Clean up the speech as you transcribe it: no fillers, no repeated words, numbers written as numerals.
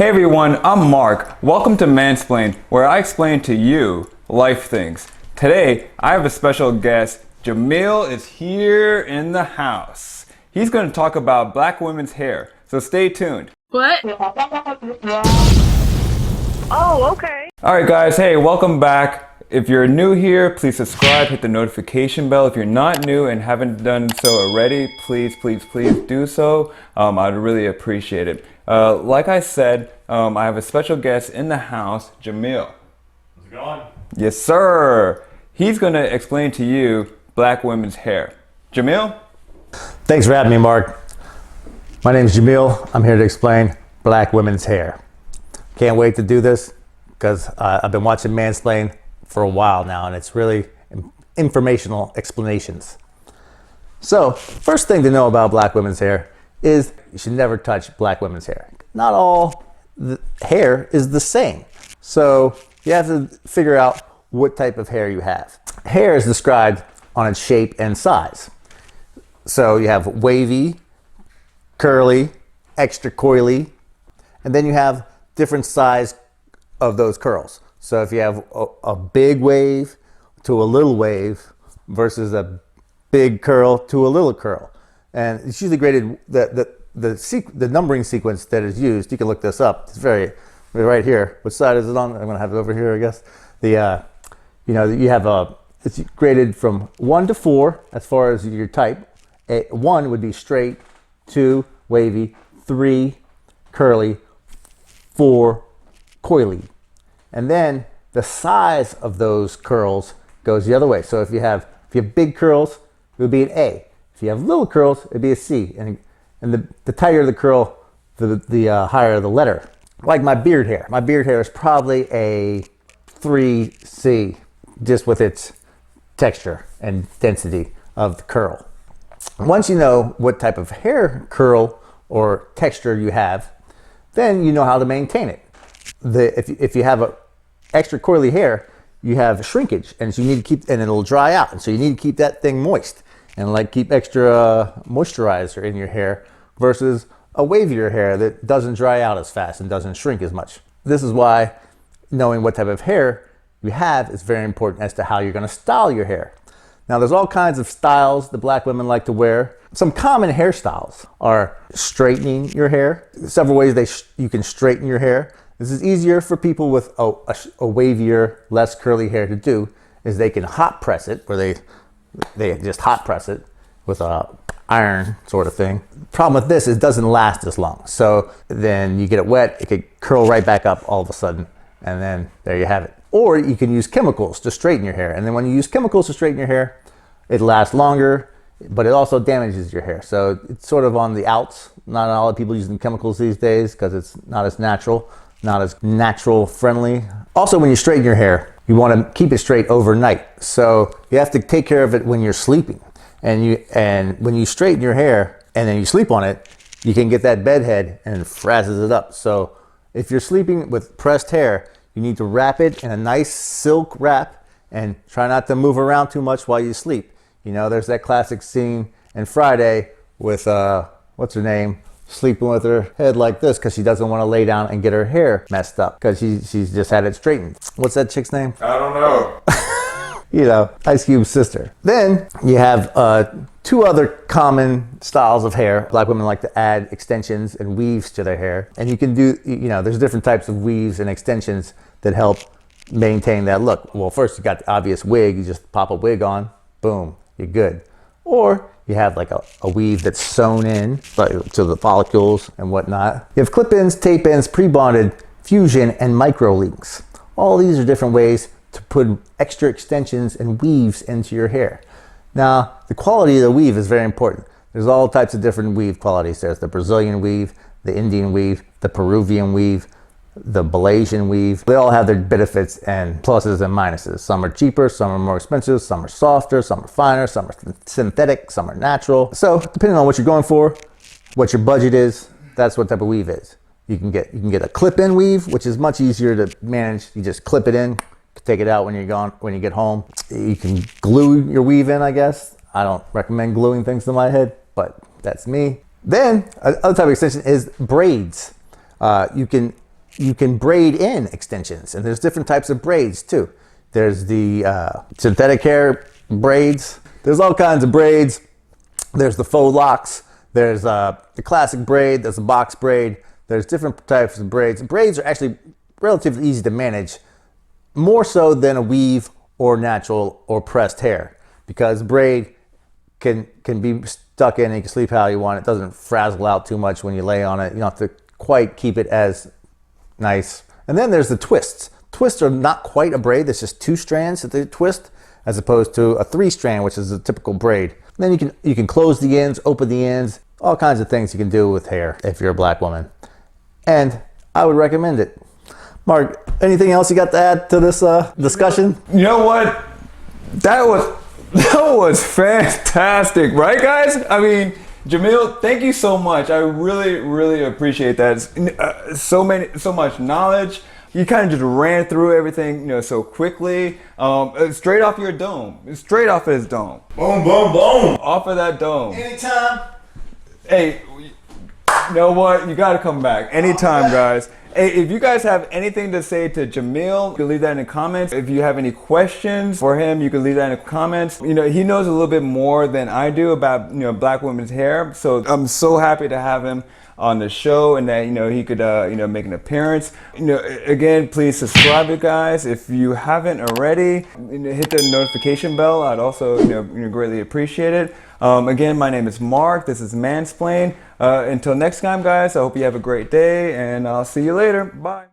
Hey everyone, I'm Mark. Welcome to Mansplain, where I explain to you life things. Today, I have a special guest. Jamil is here in the house. He's going to talk about black women's hair, so stay tuned. What? Oh, okay. Alright guys, hey, welcome back. If you're new here, please subscribe, hit the notification bell. If you're not new and haven't done so already, please do so. I'd really appreciate it. Like I said, I have a special guest in the house, Jamil. How's it going? Yes, sir. He's going to explain to you black women's hair. Jamil? Thanks for having me, Mark. My name is Jamil. I'm here to explain black women's hair. Can't wait to do this because I've been watching Mansplain for a while now, and it's really informational explanations. So, first thing to know about black women's hair is you should never touch black women's hair. Not all the hair is the same. So, you have to figure out what type of hair you have. Hair is described on its shape and size. So, you have wavy, curly, extra coily, and then you have different size of those curls. So if you have a big wave to a little wave versus a big curl to a little curl, and it's usually graded the numbering sequence that is used. You can look this up. It's right here. Which side is it on? I'm gonna have it over here, I guess. You have it's graded from 1 to 4 as far as your type. 1 would be straight, 2 wavy, 3 curly, 4 coily. And then the size of those curls goes the other way. So if you have big curls, it would be an A. If you have little curls, it'd be a C. And the tighter the curl, the higher the letter. Like my beard hair. My beard hair is probably a 3C, just with its texture and density of the curl. Once you know what type of hair curl or texture you have, then you know how to maintain it. If you have a extra coily hair, you have shrinkage, and so you need to keep, and it'll dry out, and so you need to keep that thing moist, and like keep extra moisturizer in your hair versus a wavier hair that doesn't dry out as fast and doesn't shrink as much. This is why knowing what type of hair you have is very important as to how you're going to style your hair. Now, there's all kinds of styles that black women like to wear. Some common hairstyles are straightening your hair. Several ways you can straighten your hair. This is easier for people with a wavier, less curly hair to do, is they can hot press it, where they just hot press it with a iron sort of thing. Problem with this is it doesn't last as long. So then you get it wet, it could curl right back up all of a sudden, and then there you have it. Or you can use chemicals to straighten your hair. And then when you use chemicals to straighten your hair, it lasts longer, but it also damages your hair. So it's sort of on the outs. Not a lot of people using chemicals these days because it's not as natural. Not as natural friendly. Also, when you straighten your hair, you want to keep it straight overnight. So you have to take care of it when you're sleeping. And when you straighten your hair and then you sleep on it, you can get that bed head and it frazzes it up. So if you're sleeping with pressed hair, you need to wrap it in a nice silk wrap and try not to move around too much while you sleep. You know, there's that classic scene in Friday with, what's her name? Sleeping with her head like this because she doesn't want to lay down and get her hair messed up because she's just had it straightened. What's that chick's name? I don't know. You know, Ice Cube's sister. Then you have 2 other common styles of hair. Black women like to add extensions and weaves to their hair. And you can do, there's different types of weaves and extensions that help maintain that look. Well, first you got the obvious wig. You just pop a wig on, boom, you're good. Or you have like a weave that's sewn in to the follicles and whatnot. You have clip-ins, tape-ins, pre-bonded, fusion, and micro links. All these are different ways to put extra extensions and weaves into your hair. Now, the quality of the weave is very important. There's all types of different weave qualities. There's the Brazilian weave, the Indian weave, the Peruvian weave, the Malaysian weave. They all have their benefits and pluses and minuses. Some are cheaper, some are more expensive, some are softer, some are finer, some are synthetic, some are natural. So depending on what you're going for, what your budget is, that's what type of weave is. You can get a clip-in weave, which is much easier to manage. You just clip it in, take it out when you get home. You can glue your weave in, I guess. I don't recommend gluing things to my head, but that's me. Then another type of extension is braids. You can you can braid in extensions, and there's different types of braids too. There's the synthetic hair braids. There's all kinds of braids. There's the faux locks. There's the classic braid. There's a box braid. There's different types of braids. Braids are actually relatively easy to manage, more so than a weave or natural or pressed hair, because braid can be stuck in and you can sleep how you want. It doesn't frazzle out too much when you lay on it. You don't have to quite keep it as nice. And then there's the twists. Twists are not quite a braid. There's just 2 strands that they twist, as opposed to a 3-strand, which is a typical braid. And then you can close the ends, open the ends, all kinds of things you can do with hair if you're a black woman. And I would recommend it. Mark, anything else you got to add to this discussion? You know what? That was fantastic, right, guys? I mean, Jamil, thank you so much. I really appreciate that. So much knowledge. You kind of just ran through everything, so quickly. Straight off your dome. Straight off his dome. Boom, boom, boom. Off of that dome. Anytime. Hey, you know what? You got to come back anytime, guys. Hey, if you guys have anything to say to Jamil, you can leave that in the comments. If you have any questions for him, you can leave that in the comments. He knows a little bit more than I do about, black women's hair. So I'm so happy to have him on the show, and that he could make an appearance. Again, please subscribe, you guys, if you haven't already. Hit the notification bell. I'd also greatly appreciate it. Again, my name is Mark. This is Mansplain. Until next time, guys, I hope you have a great day, and I'll see you later. Bye.